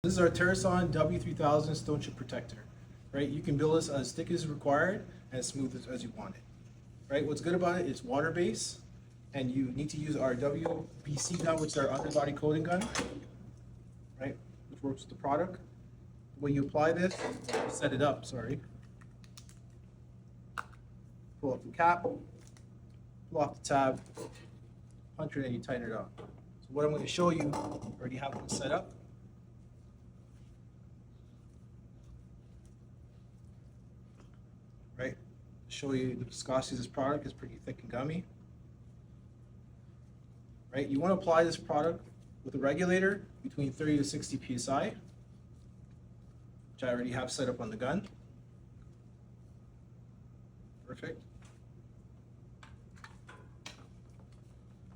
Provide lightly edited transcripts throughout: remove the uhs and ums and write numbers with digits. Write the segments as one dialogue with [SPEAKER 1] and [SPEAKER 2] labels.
[SPEAKER 1] This is our Teroson W3000 stone chip protector, right? You can build this as thick as required and as smooth as you want it, right? What's good about it is water based, and you need to use our WBC gun, which is our underbody coating gun, right? Which works with the product. When you apply this, set it up, sorry. Pull up the cap, pull off the tab, punch it, and you tighten it up. So what I'm going to show you, I already have one set up. Right, show you the viscosity of this product is pretty thick and gummy. Right, you want to apply this product with a regulator between 30 to 60 psi, which I already have set up on the gun. Perfect.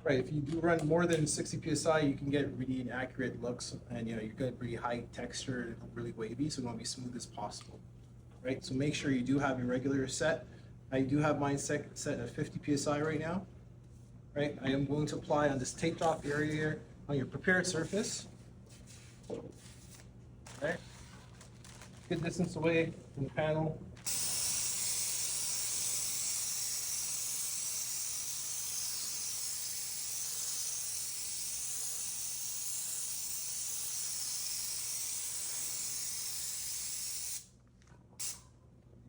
[SPEAKER 1] Right, if you do run more than 60 psi, you can get really inaccurate looks, and you get pretty high texture, really wavy, so you want to be smooth as possible. Right, so make sure you do have your regulator set. I do have mine set at 50 psi right now. Right, I am going to apply on this taped off area here on your prepared surface. Right, good distance away from the panel.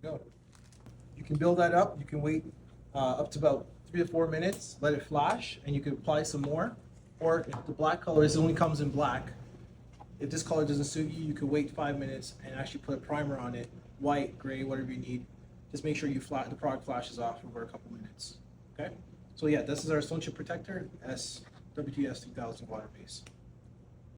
[SPEAKER 1] Go. You can build that up. You can wait up to about 3 to 4 minutes, let it flash, and you can apply some more. Or if the black color only comes in black, if this color doesn't suit you, you can wait 5 minutes and actually put a primer on it, white, gray, whatever you need. Just make sure the product flashes off over a couple minutes. Okay? So yeah, this is our stone chip protector, WT3000 water base.